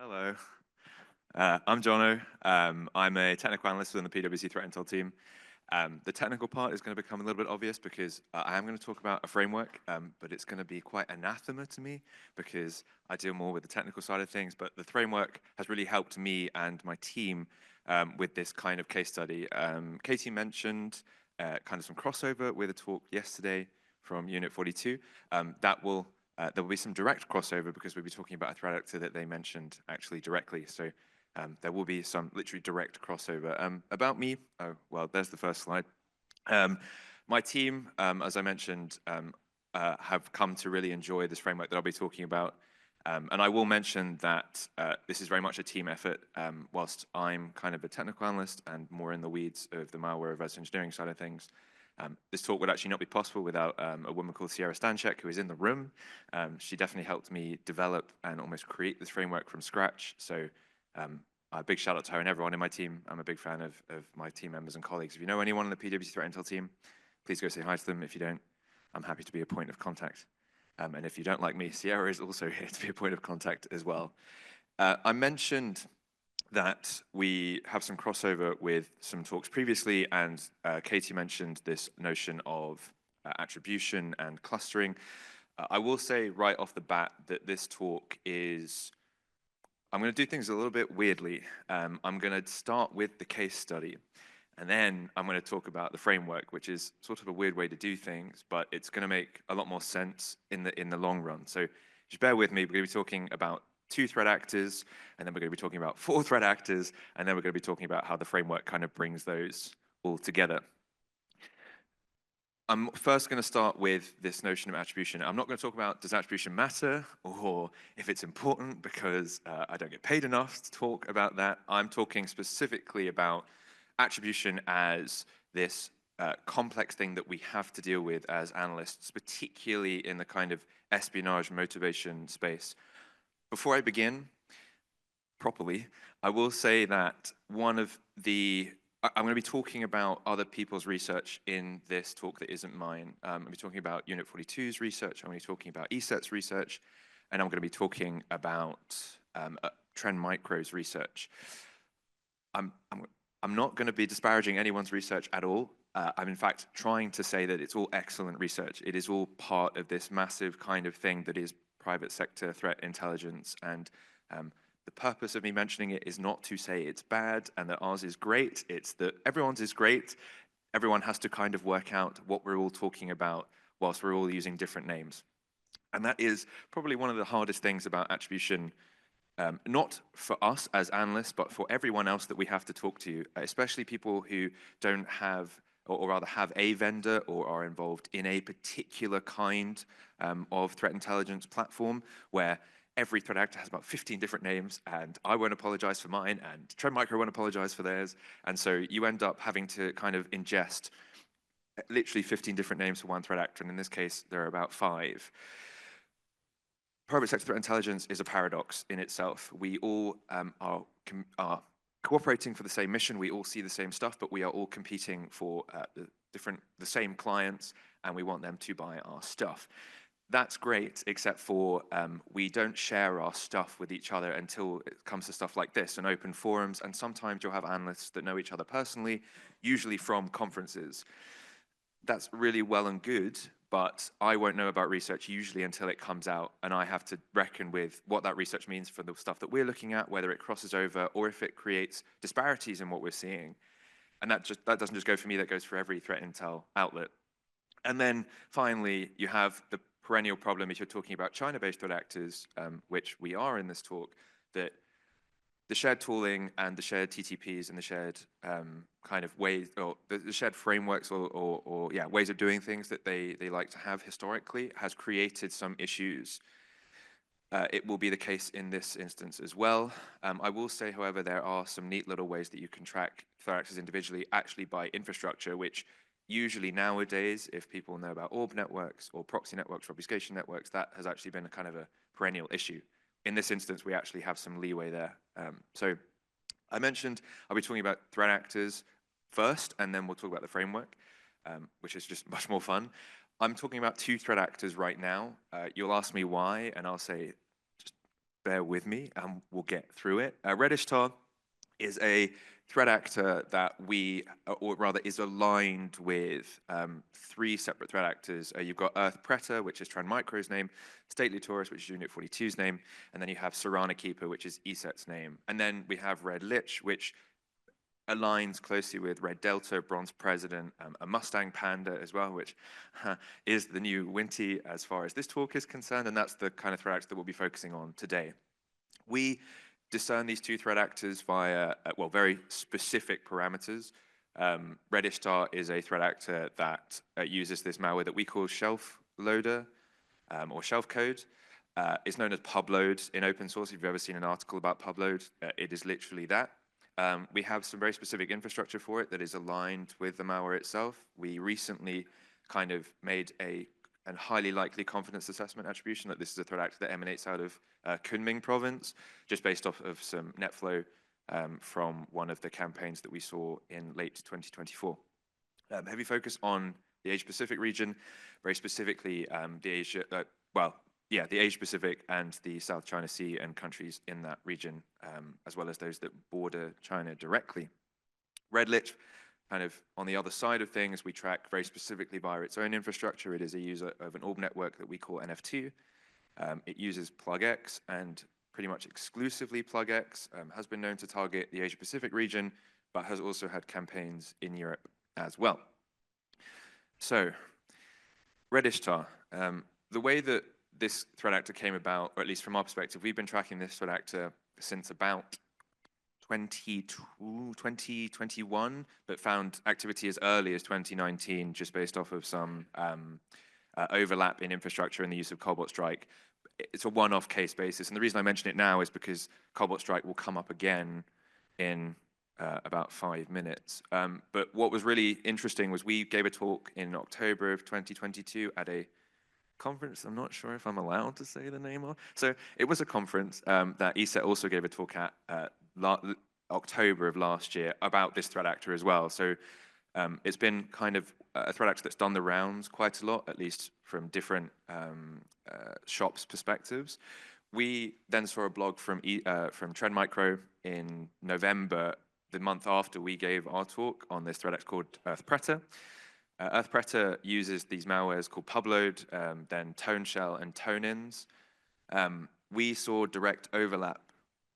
Hello, I'm Jono. I'm a technical analyst within the PwC Threat Intel team. The technical part is going to become a little bit obvious because I am going to talk about a framework, but it's going to be quite anathema to me because I deal more with the technical side of things. But the framework has really helped me and my team with this kind of case study. Katie mentioned kind of some crossover with a talk yesterday from Unit 42. There will be some direct crossover because we'll be talking about a threat actor that they mentioned actually directly. So there will be some literally direct crossover. About me, oh, well, there's the first slide. My team, as I mentioned, have come to really enjoy this framework that I'll be talking about. And I will mention that this is very much a team effort, whilst I'm kind of a technical analyst and more in the weeds of the malware reverse engineering side of things. This talk would actually not be possible without a woman called Sierra Stanchek, who is in the room. She definitely helped me develop and almost create this framework from scratch. So a big shout out to her and everyone in my team. I'm a big fan of my team members and colleagues. If you know anyone on the PwC Threat Intel team, please go say hi to them. If you don't, I'm happy to be a point of contact. And if you don't like me, Sierra is also here to be a point of contact as well. I mentioned that we have some crossover with some talks previously, and Katie mentioned this notion of attribution and clustering. I will say right off the bat that this talk is, I'm going to do things a little bit weirdly. I'm going to start with the case study, and then I'm going to talk about the framework, which is sort of a weird way to do things, but it's going to make a lot more sense in the long run. So just bear with me. We're going to be talking about 2 threat actors, and then we're going to be talking about 4 threat actors, and then we're going to be talking about how the framework kind of brings those all together. I'm first going to start with this notion of attribution. I'm not going to talk about does attribution matter or if it's important because I don't get paid enough to talk about that. I'm talking specifically about attribution as this complex thing that we have to deal with as analysts, particularly in the kind of espionage motivation space. Before I begin properly, I will say that I'm going to be talking about other people's research in this talk that isn't mine. I'm going to be talking about Unit 42's research, I'm going to be talking about ESET's research, and I'm going to be talking about Trend Micro's research. I'm not going to be disparaging anyone's research at all. I'm in fact trying to say that it's all excellent research. It is all part of this massive kind of thing that is private sector threat intelligence, and the purpose of me mentioning it is not to say it's bad and that ours is great, it's that everyone's is great. Everyone has to kind of work out what we're all talking about whilst we're all using different names. And that is probably one of the hardest things about attribution, not for us as analysts, but for everyone else that we have to talk to, especially people who don't have, or rather have a vendor or are involved in a particular kind of threat intelligence platform where every threat actor has about 15 different names, and I won't apologize for mine, and Trend Micro won't apologize for theirs. And so you end up having to kind of ingest literally 15 different names for one threat actor, and in this case, there are about 5. Private sector threat intelligence is a paradox in itself. We all are cooperating for the same mission. We all see the same stuff, but we are all competing for the same clients, and we want them to buy our stuff. That's great, except for we don't share our stuff with each other until it comes to stuff like this and open forums, and sometimes you'll have analysts that know each other personally, usually from conferences. That's really well and good, but I won't know about research usually until it comes out, and I have to reckon with what that research means for the stuff that we're looking at, whether it crosses over or if it creates disparities in what we're seeing. And that doesn't just go for me, that goes for every threat intel outlet. And then finally, you have the perennial problem if you're talking about China-based threat actors, which we are in this talk, that the shared tooling and the shared TTPs and the shared kind of ways, or the shared frameworks or ways of doing things that they like to have historically has created some issues. It will be the case in this instance as well. I will say, however, there are some neat little ways that you can track threat actors individually, actually by infrastructure, which usually nowadays, if people know about orb networks or proxy networks, or obfuscation networks, that has actually been a kind of a perennial issue. In this instance, we actually have some leeway there. So I mentioned I'll be talking about threat actors first, and then we'll talk about the framework, which is just much more fun. I'm talking about 2 threat actors right now. You'll ask me why, and I'll say, just bear with me and we'll get through it. Reddish-Tar is a threat actor that or rather is aligned with 3 separate threat actors. You've got Earth Predator, which is Trend Micro's name, Stately Taurus, which is Unit 42's name, and then you have Serrana Keeper, which is ESET's name. And then we have Red Lich, which aligns closely with Red Delta, Bronze President, a Mustang Panda as well, which is the new Winty as far as this talk is concerned, and that's the kind of threat actor that we'll be focusing on today. We discern these 2 threat actors via, well, very specific parameters. Reddish-Tar is a threat actor that uses this malware that we call shelf loader or shelf code. It's known as pubload in open source. If you've ever seen an article about pubload, it is literally that. We have some very specific infrastructure for it that is aligned with the malware itself. We recently kind of made a highly likely confidence assessment attribution that this is a threat actor that emanates out of Kunming province, just based off of some net flow from one of the campaigns that we saw in late 2024. Heavy focus on the Asia-Pacific region, very specifically the Asia-Pacific and the South China Sea and countries in that region, as well as those that border China directly. Red Lich, kind of on the other side of things, we track very specifically via its own infrastructure. It is a user of an org network that we call NF2. It uses PlugX, and pretty much exclusively PlugX, has been known to target the Asia-Pacific region, but has also had campaigns in Europe as well. So, Reddish-Tar. The way that this threat actor came about, or at least from our perspective, we've been tracking this threat actor since about 2021, but found activity as early as 2019, just based off of some overlap in infrastructure and the use of Cobalt Strike. It's a one-off case basis, and the reason I mention it now is because Cobalt Strike will come up again in about 5 minutes. But what was really interesting was we gave a talk in October of 2022 at a conference. I'm not sure if I'm allowed to say the name of. So it was a conference that ESET also gave a talk at October of last year about this threat actor as well. So it's been kind of a threat actor that's done the rounds quite a lot, at least from different shops' perspectives. We then saw a blog from Trend Micro in November, the month after we gave our talk on this threat actor called Earth Predator. Earth Predator uses these malwares called pubload, then tone shell and tone-ins. We saw direct overlap.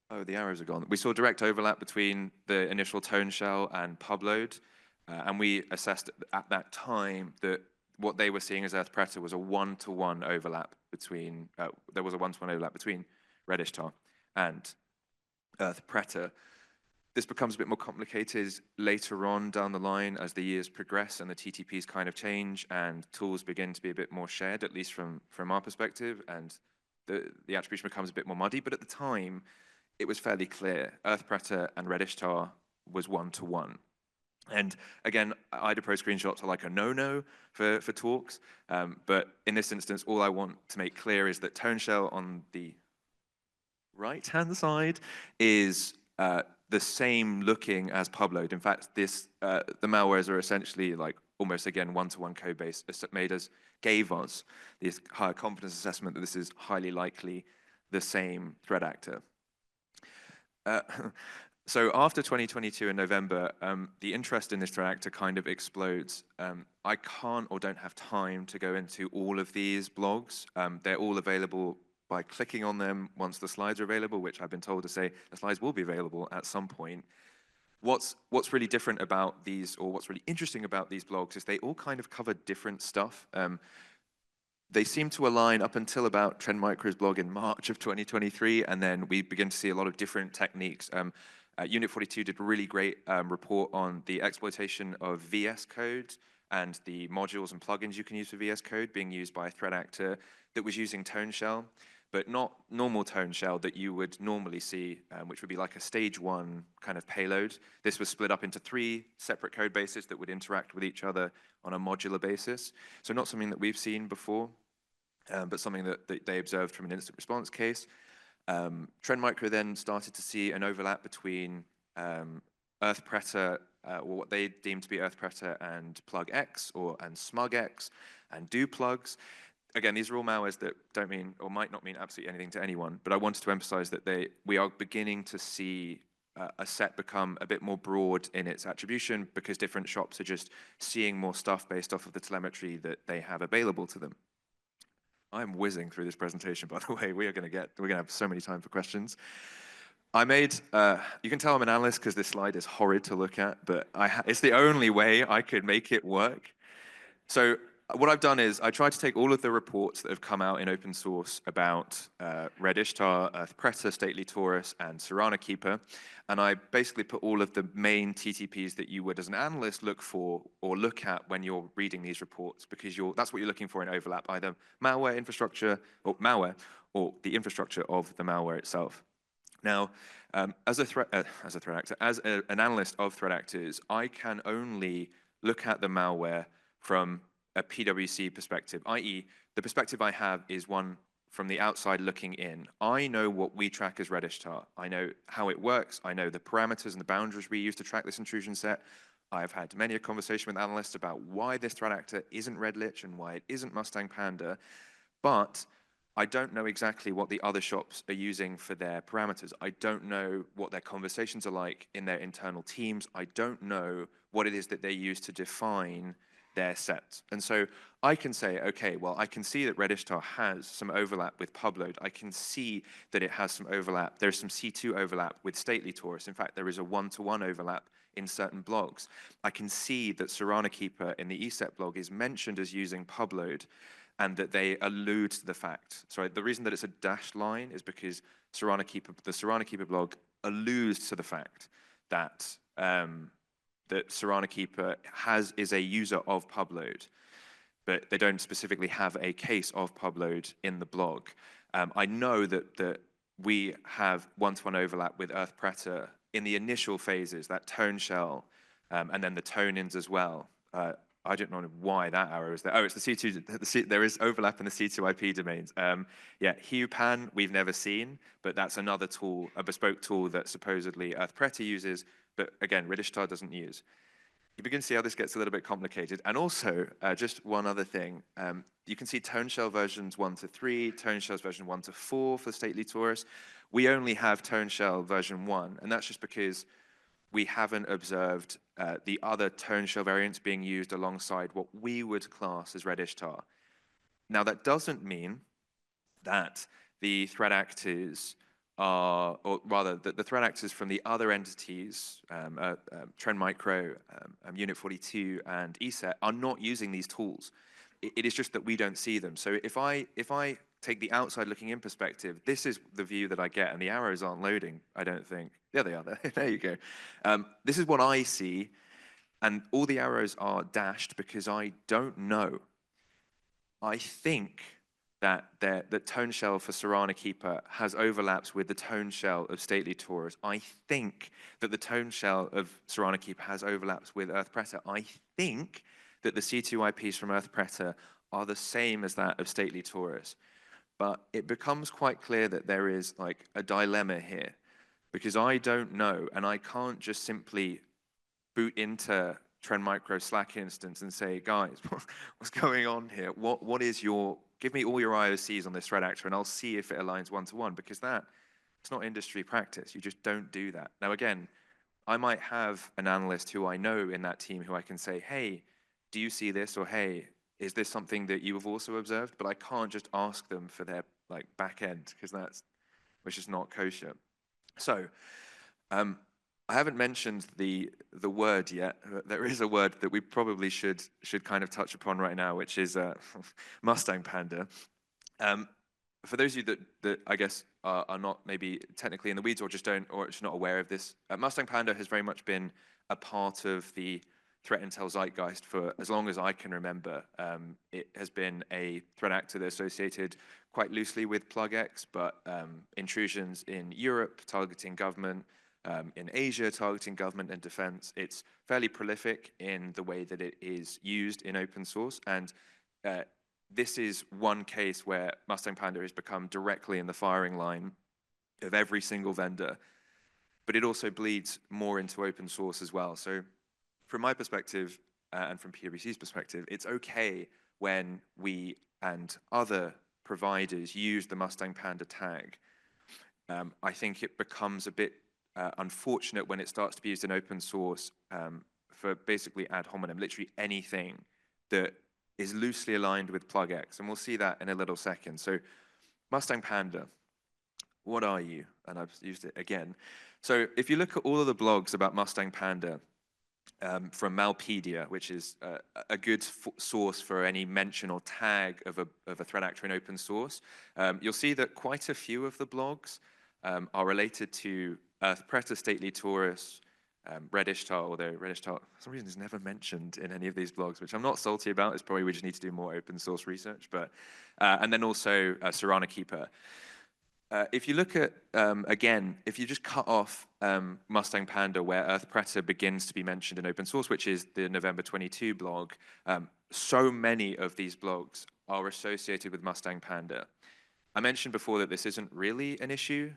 Oh, the arrows are gone. We saw direct overlap between the initial tone shell and pubload, and we assessed at that time that what they were seeing as Earth Predator was a one-to-one overlap between, there was a one-to-one overlap between Reddish-Tar and Earth Predator. This becomes a bit more complicated later on down the line as the years progress and the TTPs kind of change and tools begin to be a bit more shared, at least from our perspective, and the attribution becomes a bit more muddy. But at the time, it was fairly clear. Earth Predator and Reddish-Tar was one-to-one. And again, IDAPRO screenshots are like a no-no for talks, but in this instance, all I want to make clear is that tone shell on the right-hand side is the same looking as pubload. In fact, the malwares are essentially like almost again one-to-one code base gave us this higher confidence assessment that this is highly likely the same threat actor. So after 2022 in November, the interest in this threat actor kind of explodes. I can't or don't have time to go into all of these blogs. They're all available by clicking on them once the slides are available, which I've been told to say the slides will be available at some point. What's really different about these, or what's really interesting about these blogs, is they all kind of cover different stuff. They seem to align up until about Trend Micro's blog in March of 2023, and then we begin to see a lot of different techniques. Unit 42 did a really great report on the exploitation of VS Code and the modules and plugins you can use for VS Code being used by a threat actor that was using tone shell, but not normal tone shell that you would normally see, which would be like a stage 1 kind of payload. This was split up into 3 separate code bases that would interact with each other on a modular basis. So not something that we've seen before, but something that they observed from an incident response case. Trend Micro then started to see an overlap between Earth Predator, or what they deemed to be Earth Predator, and PlugX and SmugX and DoPlugs. again, these are all malwares that don't mean or might not mean absolutely anything to anyone, but I wanted to emphasize that we are beginning to see a set become a bit more broad in its attribution because different shops are just seeing more stuff based off of the telemetry that they have available to them. I'm whizzing through this presentation, by the way. We're gonna have so many time for questions. I made, you can tell I'm an analyst because this slide is horrid to look at, but it's the only way I could make it work. So what I've done is I tried to take all of the reports that have come out in open source about Red Ishtar, EarthPreta, Stately Taurus, and Serana Keeper, and I basically put all of the main TTPs that you would, as an analyst, look for or look at when you're reading these reports, because that's what you're looking for in overlap, either malware infrastructure or malware, or the infrastructure of the malware itself. Now, as an analyst of threat actors, I can only look at the malware from a PwC perspective, i.e., the perspective I have is one from the outside looking in. I know what we track as Red Ishtar. I know how it works. I know the parameters and the boundaries we use to track this intrusion set. I've had many a conversation with analysts about why this threat actor isn't Redlich and why it isn't Mustang Panda, but I don't know exactly what the other shops are using for their parameters. I don't know what their conversations are like in their internal teams. I don't know what it is that they use to define their sets. And so I can say, okay, well, I can see that Red Ishtar has some overlap with Pubload. I can see that it has some overlap. There's some C2 overlap with Stately Taurus. In fact, there is a one-to-one overlap in certain blogs. I can see that Serana Keeper in the ESET blog is mentioned as using Pubload, and that they allude to the fact. Sorry, the reason that it's a dashed line is because the Serana Keeper blog alludes to the fact that that Serana Keeper is a user of Pubload, but they don't specifically have a case of Pubload in the blog. I know that we have one-to-one overlap with EarthPreta in the initial phases, that tone shell, and then the tone-ins as well. I don't know why that arrow is there. Oh, it's the C2, there is overlap in the C2 IP domains. Yeah, HuPan we've never seen, but that's another tool, a bespoke tool that supposedly EarthPreta uses, but again, Red Ishtar doesn't use. You begin to see how this gets a little bit complicated. And also, just one other thing, you can see tone shell versions 1 to 3, tone shells version 1 to 4 for Stately Taurus. We only have tone shell version 1, and that's just because we haven't observed the other tone shell variants being used alongside what we would class as Red Ishtar. Now, that doesn't mean that the threat actors are, or rather, the threat actors from the other entities, Trend Micro, Unit 42, and ESET, are not using these tools. It is just that we don't see them. So if I take the outside looking in perspective, this is the view that I get, and the arrows aren't loading, I don't think. Yeah, they are. There you go. This is what I see, and all the arrows are dashed because I don't know. I think that the tone shell for Serana Keeper has overlaps with the tone shell of Stately Taurus. I think that the tone shell of Serana Keeper has overlaps with EarthPreta. I think that the C2 IPs from EarthPreta are the same as that of Stately Taurus. But it becomes quite clear that there is like a dilemma here, because I don't know, and I can't just simply boot into Trend Micro Slack instance and say, guys, what's going on here? What is your, give me all your IOCs on this threat actor and I'll see if it aligns one-to-one, because it's not industry practice. You just don't do that. Now, again, I might have an analyst who I know in that team who I can say, hey, do you see this? Or hey, is this something that you have also observed? But I can't just ask them for their like back end, because which is not kosher. So I haven't mentioned the word yet. There is a word that we probably should kind of touch upon right now, which is Mustang Panda. For those of you that I guess are not maybe technically in the weeds or just not aware of this, Mustang Panda has very much been a part of the threat intel zeitgeist for as long as I can remember. It has been a threat actor that's associated quite loosely with PlugX, but intrusions in Europe targeting government, in Asia targeting government and defense. It's fairly prolific in the way that it is used in open source, and this is one case where Mustang Panda has become directly in the firing line of every single vendor, but it also bleeds more into open source as well. So from my perspective, and from PwC's perspective, it's okay when we and other providers use the Mustang Panda tag, I think it becomes a bit unfortunate when it starts to be used in open source for basically ad hominem, literally anything that is loosely aligned with PlugX. And we'll see that in a little second. So Mustang Panda, what are you? And I've used it again. So if you look at all of the blogs about Mustang Panda, from Malpedia, which is a good source for any mention or tag of a threat actor in open source, you'll see that quite a few of the blogs are related to Predator, Stately Taurus, Red Ishtar, although Red Ishtar, for some reason, is never mentioned in any of these blogs, which I'm not salty about. It's probably we just need to do more open source research. But and then also Serrana Keeper. If you look at, again, if you just cut off Mustang Panda, where Earth Predator begins to be mentioned in open source, which is the November 22 blog, so many of these blogs are associated with Mustang Panda. I mentioned before that this isn't really an issue.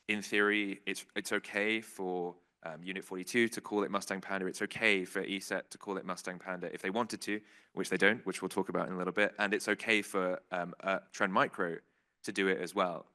In theory, it's okay for Unit 42 to call it Mustang Panda. It's okay for ESET to call it Mustang Panda if they wanted to, which they don't, which we'll talk about in a little bit. And it's okay for Trend Micro to do it as well.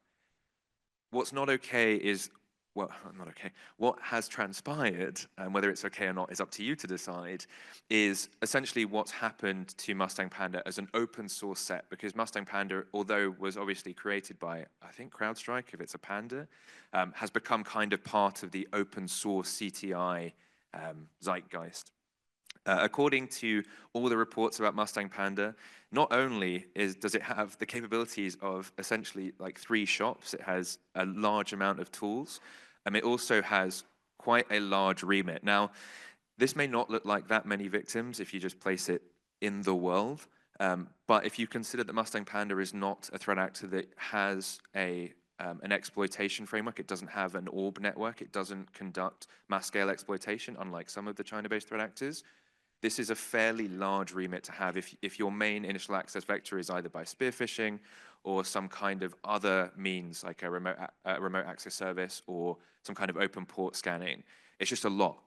What's not okay is, well, not okay, what has transpired, and whether it's okay or not is up to you to decide, is essentially what's happened to Mustang Panda as an open source set, because Mustang Panda, although was obviously created by, I think, CrowdStrike, if it's a panda, has become kind of part of the open source CTI zeitgeist. According to all the reports about Mustang Panda, not only does it have the capabilities of essentially like 3 shops, it has a large amount of tools, and it also has quite a large remit. Now, this may not look like that many victims if you just place it in the world, but if you consider that Mustang Panda is not a threat actor that has an exploitation framework, it doesn't have an orb network, it doesn't conduct mass-scale exploitation, unlike some of the China-based threat actors. This is a fairly large remit to have if your main initial access vector is either by spear phishing or some kind of other means like a remote access service or some kind of open port scanning. It's just a lot.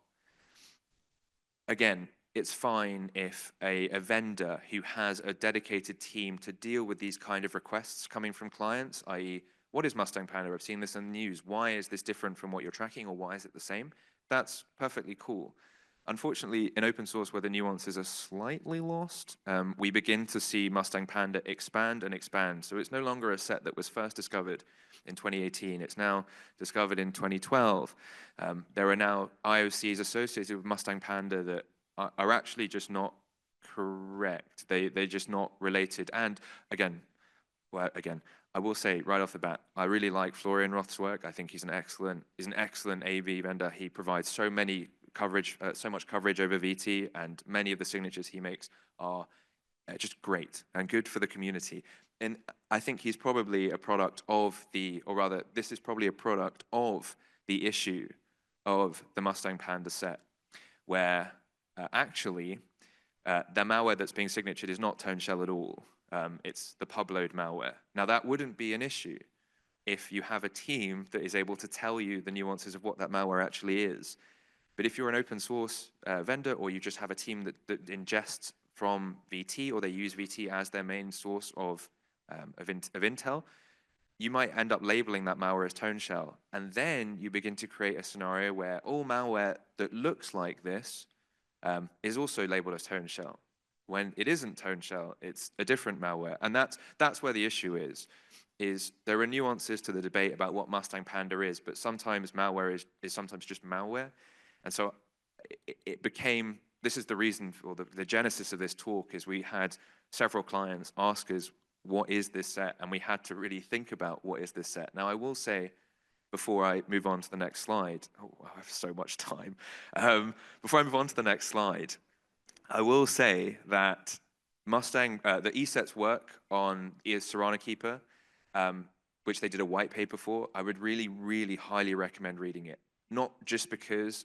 Again, it's fine if a vendor who has a dedicated team to deal with these kind of requests coming from clients, i.e., what is Mustang Panda? I've seen this in the news. Why is this different from what you're tracking, or why is it the same? That's perfectly cool. Unfortunately, in open source, where the nuances are slightly lost, we begin to see Mustang Panda expand and expand. So it's no longer a set that was first discovered in 2018. It's now discovered in 2012. There are now IOCs associated with Mustang Panda that are actually just not correct. They're just not related. And again, I will say right off the bat, I really like Florian Roth's work. I think he's an excellent AV vendor. He provides so much coverage over VT, and many of the signatures he makes are just great and good for the community. And I think he's probably a product of this is probably a product of the issue of the Mustang Panda set, where actually the malware that's being signatured is not Tone Shell at all. It's the pubload malware. Now, that wouldn't be an issue if you have a team that is able to tell you the nuances of what that malware actually is. But if you're an open source vendor, or you just have a team that ingests from VT, or they use VT as their main source of intel, you might end up labeling that malware as Tone Shell. And then you begin to create a scenario where all malware that looks like this is also labeled as Tone Shell. When it isn't Tone Shell, it's a different malware. And that's where the issue is there are nuances to the debate about what Mustang Panda is, but sometimes malware is sometimes just malware. And so it became, this is the reason for the genesis of this talk, is we had several clients ask us, what is this set? And we had to really think about what is this set. Now, I will say, before I move on to the next slide, I have so much time. Before I move on to the next slide, I will say that the ESET's work on Serrana Keeper, which they did a white paper for, I would really, really highly recommend reading it. Not just because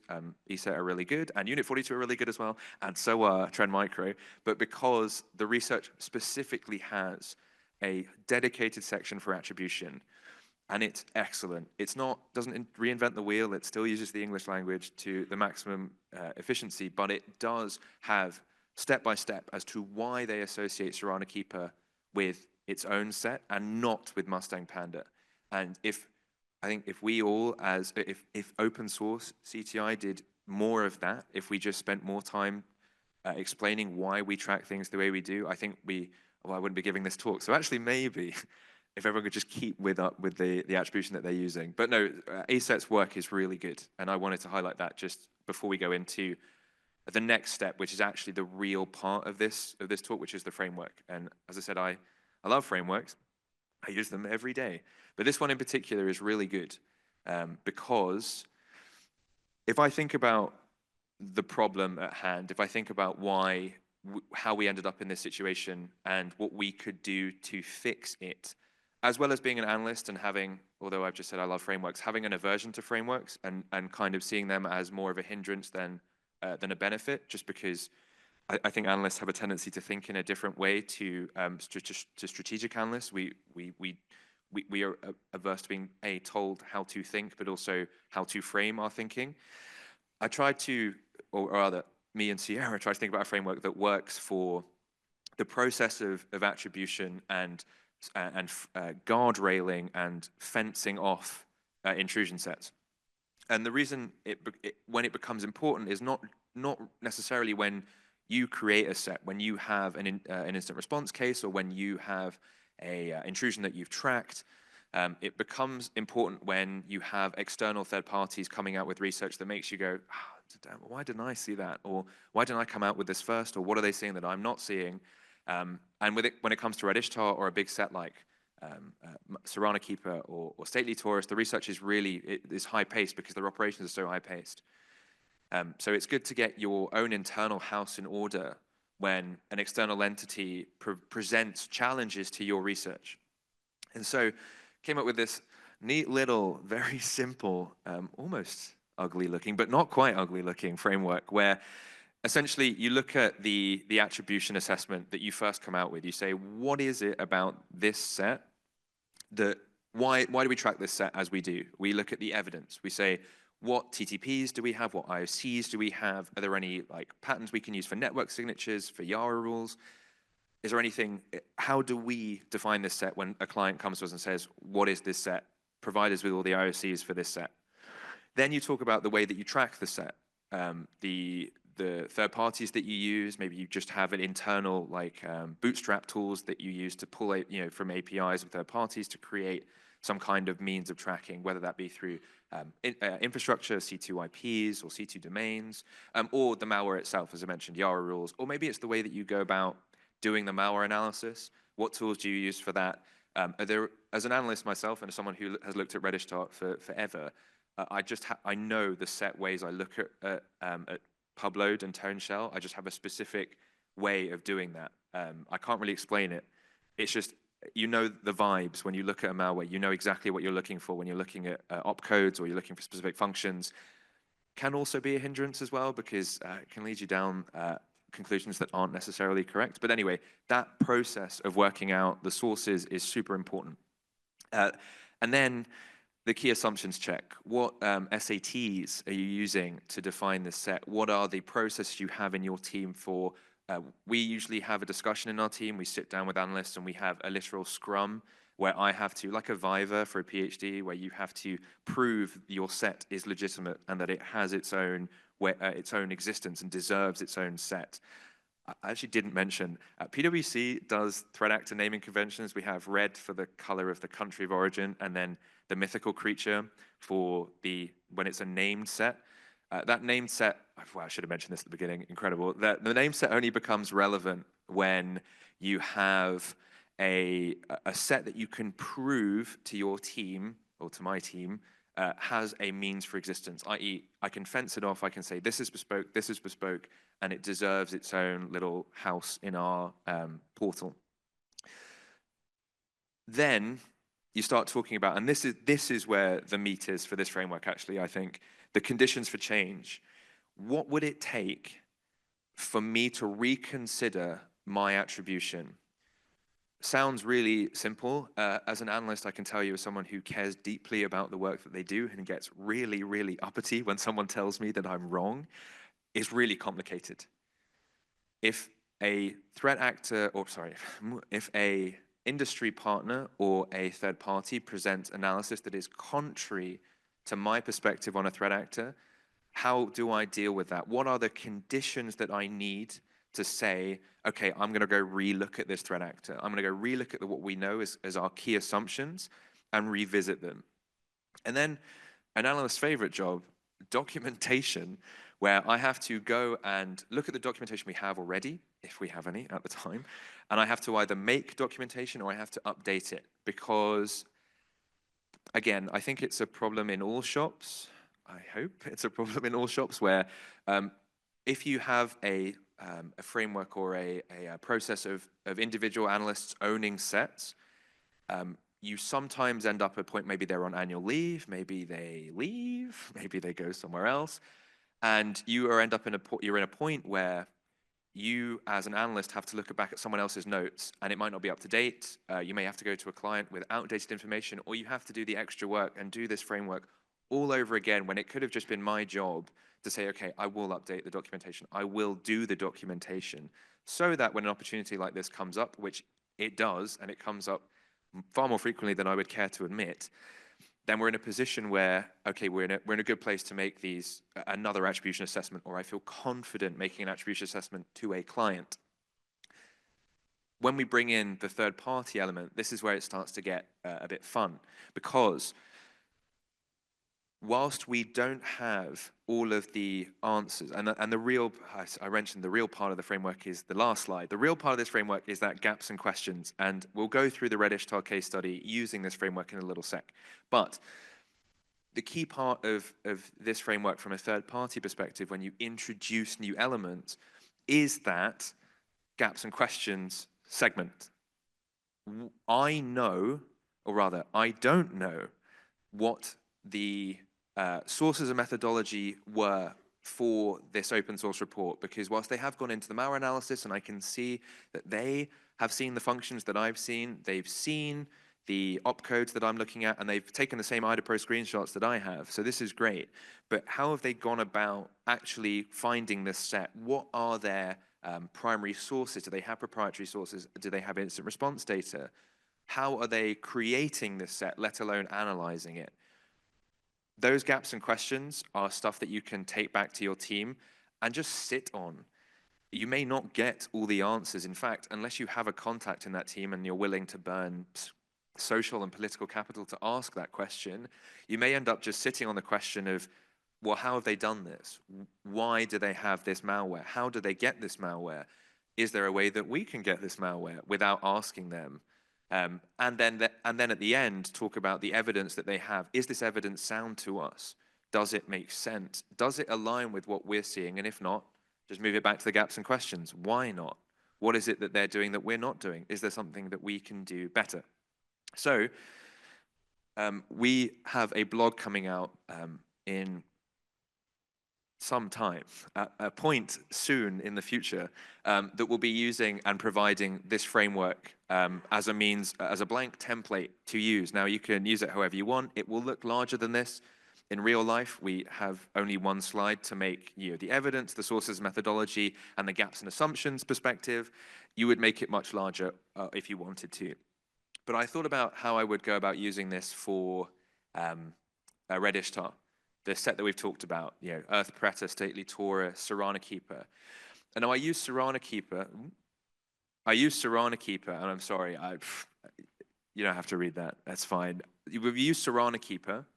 ESET are really good, and Unit 42 are really good as well, and so are Trend Micro, but because the research specifically has a dedicated section for attribution, and it's excellent. Doesn't reinvent the wheel, it still uses the English language to the maximum efficiency, but it does have step by step as to why they associate Serrana Keeper with its own set and not with Mustang Panda. And I think if we all, if open source CTI did more of that, if we just spent more time explaining why we track things the way we do, I think well, I wouldn't be giving this talk. So actually, maybe if everyone could just keep up with the attribution that they're using. But no, ASET's work is really good, and I wanted to highlight that just before we go into the next step, which is actually the real part of this talk, which is the framework. And as I said, I love frameworks. I use them every day. But this one in particular is really good because if I think about the problem at hand, if I think about how we ended up in this situation and what we could do to fix it, as well as being an analyst and having, although I've just said I love frameworks, having an aversion to frameworks and kind of seeing them as more of a hindrance than a benefit, just because I think analysts have a tendency to think in a different way to strategic analysts. We are averse to being told how to think, but also how to frame our thinking. I tried to, or rather, me and Sierra tried to think about a framework that works for the process of attribution and guardrailing and fencing off intrusion sets. And the reason when it becomes important is not necessarily when you create a set, when you have an instant response case, or when you have a intrusion that you've tracked. It becomes important when you have external third parties coming out with research that makes you go, damn, why didn't I see that? Or why didn't I come out with this first? Or what are they seeing that I'm not seeing? And when it comes to Red Ishtar or a big set like Serrana Keeper or Stately Taurus, the research is high-paced because their operations are so high-paced. So it's good to get your own internal house in order when an external entity presents challenges to your research. And so came up with this neat little, very simple, almost ugly looking, but not quite ugly looking framework where essentially you look at the attribution assessment that you first come out with. You say, what is it about this set why do we track this set as we do? We look at the evidence. We say, what TTPs do we have? What IOCs do we have? Are there any patterns we can use for network signatures, for Yara rules? Is there anything, how do we define this set when a client comes to us and says, what is this set? Provide us with all the IOCs for this set. Then you talk about the way that you track the set, the third parties that you use. Maybe you just have an internal bootstrap tools that you use to pull from APIs of third parties to create some kind of means of tracking, whether that be through infrastructure, C2 IPs or C2 domains, or the malware itself, as I mentioned, Yara rules, or maybe it's the way that you go about doing the malware analysis. What tools do you use for that? As an analyst myself and as someone who has looked at Red Ishtar forever, I know the set ways I look at Pubload and ToneShell. I just have a specific way of doing that. I can't really explain it. It's just, you know the vibes when you look at a malware. You know exactly what you're looking for when you're looking at opcodes or you're looking for specific functions. Can also be a hindrance as well because it can lead you down conclusions that aren't necessarily correct. But anyway, that process of working out the sources is super important. And then the key assumptions check. What SATs are you using to define this set? What are the processes you have in your team for? We usually have a discussion in our team. We sit down with analysts and we have a literal scrum where I have to, like a Viva for a PhD, where you have to prove your set is legitimate and that it has its own existence and deserves its own set. I actually didn't mention, PwC does threat actor naming conventions. We have red for the color of the country of origin, and then the mythical creature for when it's a named set. That named set, well, I should have mentioned this at the beginning, incredible. The named set only becomes relevant when you have a set that you can prove to your team, or to my team, has a means for existence, i.e. I can fence it off, I can say this is bespoke, and it deserves its own little house in our portal. Then you start talking about, and this is where the meat is for this framework actually, I think, the conditions for change. What would it take for me to reconsider my attribution? Sounds really simple. As an analyst, I can tell you as someone who cares deeply about the work that they do and gets really, really uppity when someone tells me that I'm wrong, it's really complicated. If a threat actor, or sorry, if a industry partner or a third party presents analysis that is contrary to my perspective on a threat actor, how do I deal with that? What are the conditions that I need to say, okay, I'm going to go relook at this threat actor. I'm going to go relook at what we know as our key assumptions and revisit them. And then an analyst's favorite job, documentation, where I have to go and look at the documentation we have already, if we have any at the time, and I have to either make documentation or I have to update it, because, again, I think it's a problem in all shops. I hope it's a problem in all shops where if you have a framework or a process of individual analysts owning sets, you sometimes end up at a point, maybe they're on annual leave, maybe they leave, maybe they go somewhere else, and you're in a point where you as an analyst have to look back at someone else's notes, and it might not be up to date. You may have to go to a client with outdated information, or you have to do the extra work and do this framework all over again, when it could have just been my job to say, okay, I will update the documentation, I will do the documentation, so that when an opportunity like this comes up, which it does, and it comes up far more frequently than I would care to admit, then we're in a position where, okay, we're in a good place to make another attribution assessment, or I feel confident making an attribution assessment to a client. When we bring in the third party element, this is where it starts to get a bit fun, because whilst we don't have all of the answers, and the real, I mentioned the real part of the framework is the last slide. The real part of this framework is that gaps and questions, and we'll go through the Red-Ishtar case study using this framework in a little sec. But the key part of this framework from a third-party perspective, when you introduce new elements, is that gaps and questions segment. I know, or rather, I don't know what the sources and methodology were for this open source report, because whilst they have gone into the malware analysis and I can see that they have seen the functions that I've seen, they've seen the opcodes that I'm looking at, and they've taken the same IDAPRO screenshots that I have, so this is great. But how have they gone about actually finding this set? What are their primary sources? Do they have proprietary sources? Do they have instant response data? How are they creating this set, let alone analyzing it? Those gaps and questions are stuff that you can take back to your team and just sit on. You may not get all the answers. In fact, unless you have a contact in that team and you're willing to burn social and political capital to ask that question, you may end up just sitting on the question of, well, how have they done this? Why do they have this malware? How do they get this malware? Is there a way that we can get this malware without asking them? And then at the end, talk about the evidence that they have. Is this evidence sound to us? Does it make sense? Does it align with what we're seeing? And if not, just move it back to the gaps and questions. Why not? What is it that they're doing that we're not doing? Is there something that we can do better? So we have a blog coming out in some time, a point soon in the future, that will be using and providing this framework as a blank template to use. Now, you can use it however you want. It will look larger than this. In real life, we have only one slide to make the evidence, the sources, methodology, and the gaps and assumptions perspective. You would make it much larger if you wanted to. But I thought about how I would go about using this for Red-Ishtar, the set that we've talked about, Earth Predator, Stately Taurus, Serrana Keeper. And now I use Serrana Keeper, and I'm sorry, you don't have to read that, that's fine. We've used Serrana Keeper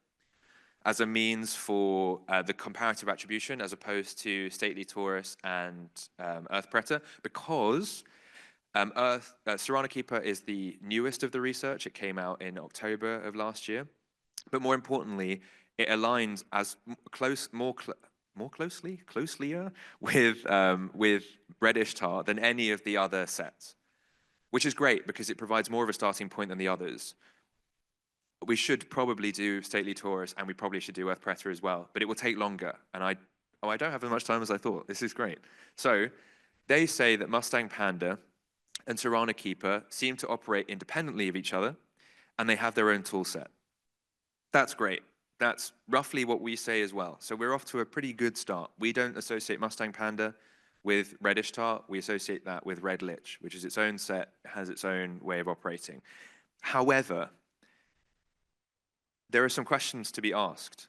as a means for the comparative attribution as opposed to Stately Taurus and Earth Predator, because Serrana Keeper is the newest of the research. It came out in October of last year. But more importantly, it aligns as closely with Red-Ishtar than any of the other sets, which is great because it provides more of a starting point than the others. We should probably do Stately Taurus, and we probably should do Earth Predator as well, but it will take longer. And I don't have as much time as I thought. This is great. So they say that Mustang Panda and Serrana Keeper seem to operate independently of each other, and they have their own tool set. That's great. That's roughly what we say as well. So we're off to a pretty good start. We don't associate Mustang Panda With Red Ishtar, we associate that with Red Lich, which is its own set, has its own way of operating. However, there are some questions to be asked.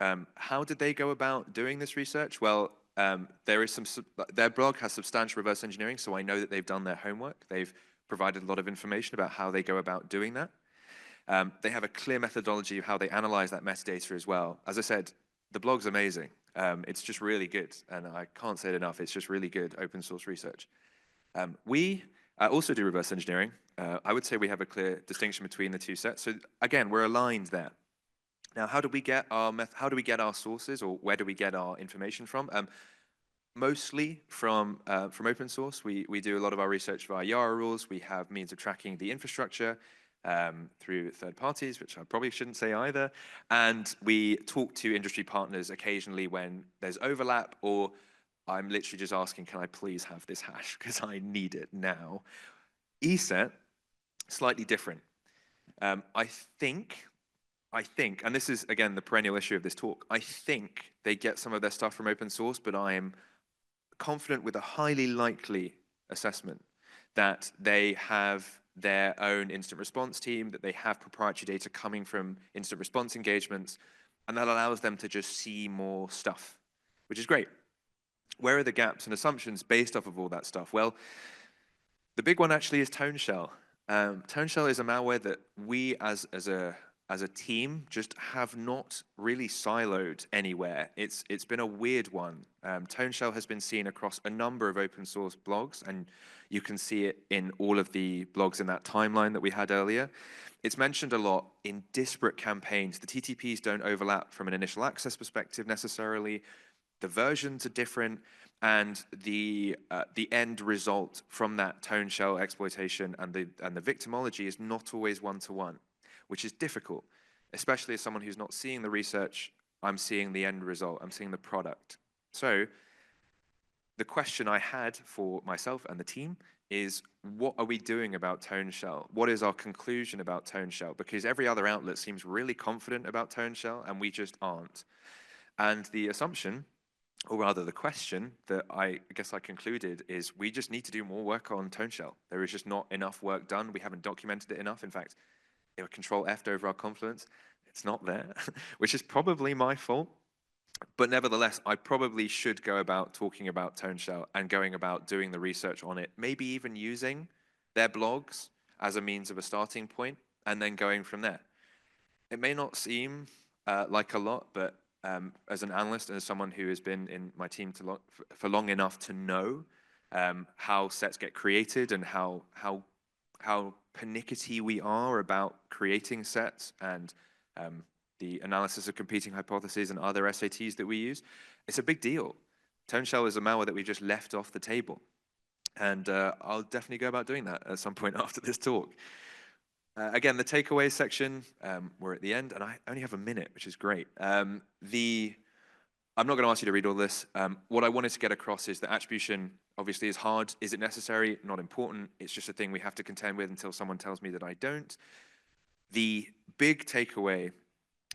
How did they go about doing this research? Well, there is their blog has substantial reverse engineering, so I know that they've done their homework. They've provided a lot of information about how they go about doing that. They have a clear methodology of how they analyze that metadata as well. As I said, the blog's amazing. It's just really good, and I can't say it enough. It's just really good open source research. We also do reverse engineering. I would say we have a clear distinction between the two sets. So again, we're aligned there. Now, how do we get our sources, or where do we get our information from? Mostly from open source. We do a lot of our research via Yara rules. We have means of tracking the infrastructure through third parties, which I probably shouldn't say either. And we talk to industry partners occasionally when there's overlap, or I'm literally just asking, can I please have this hash because I need it now. ESET, slightly different. I think, and this is, again, the perennial issue of this talk, I think they get some of their stuff from open source, but I am confident with a highly likely assessment that they have their own instant response team, that they have proprietary data coming from instant response engagements, and that allows them to just see more stuff, which is great. Where are the gaps and assumptions based off of all that stuff? Well, the big one actually is ToneShell. ToneShell is a malware that we as a team just have not really siloed anywhere. It's been a weird one. ToneShell has been seen across a number of open source blogs, and you can see it in all of the blogs in that timeline that we had earlier. It's mentioned a lot in disparate campaigns. The TTPs don't overlap from an initial access perspective necessarily. The versions are different, and the end result from that ToneShell exploitation and the victimology is not always one-to-one, which is difficult, especially as someone who's not seeing the research. I'm seeing the end result, I'm seeing the product. So the question I had for myself and the team is, what are we doing about ToneShell? What is our conclusion about ToneShell? Because every other outlet seems really confident about ToneShell, and we just aren't. And the assumption, or rather the question that I guess I concluded, is we just need to do more work on ToneShell. There is just not enough work done. We haven't documented it enough. In fact, Control F over our confluence, it's not there, which is probably my fault. But nevertheless, I probably should go about talking about ToneShell and going about doing the research on it, maybe even using their blogs as a means of a starting point, and then going from there. It may not seem like a lot, but as an analyst and as someone who has been in my team for long enough to know how sets get created and how pernickety we are about creating sets and the analysis of competing hypotheses and other SATs that we use, it's a big deal. ToneShell is a malware that we just left off the table. And I'll definitely go about doing that at some point after this talk. Again, the takeaways section, we're at the end, and I only have a minute, which is great. I'm not going to ask you to read all this. What I wanted to get across is that attribution obviously is hard. Is it necessary? Not important. It's just a thing we have to contend with until someone tells me that I don't. The big takeaway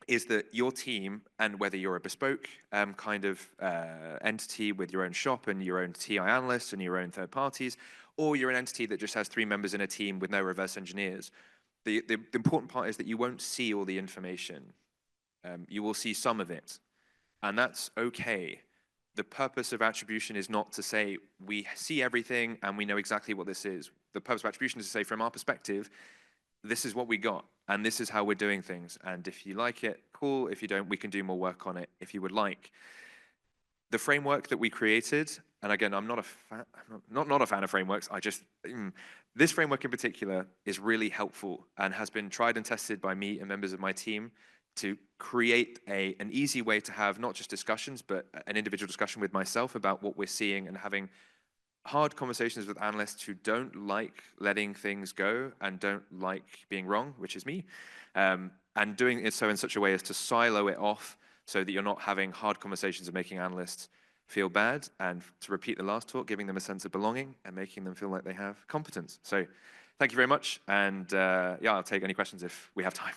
is that your team, and whether you're a bespoke kind of entity with your own shop and your own TI analysts and your own third parties, or you're an entity that just has 3 members in a team with no reverse engineers, the important part is that you won't see all the information. You will see some of it, and that's okay. The purpose of attribution is not to say we see everything and we know exactly what this is. The purpose of attribution is to say, from our perspective, this is what we got, and this is how we're doing things. And if you like it, cool. If you don't, we can do more work on it if you would like. The framework that we created, and again, I'm not a fan, not a fan of frameworks. This framework in particular is really helpful and has been tried and tested by me and members of my team to create an easy way to have not just discussions, but an individual discussion with myself about what we're seeing, and having hard conversations with analysts who don't like letting things go and don't like being wrong, which is me, and doing it so in such a way as to silo it off so that you're not having hard conversations and making analysts feel bad, and to repeat the last talk, giving them a sense of belonging and making them feel like they have competence. So thank you very much, and yeah, I'll take any questions if we have time.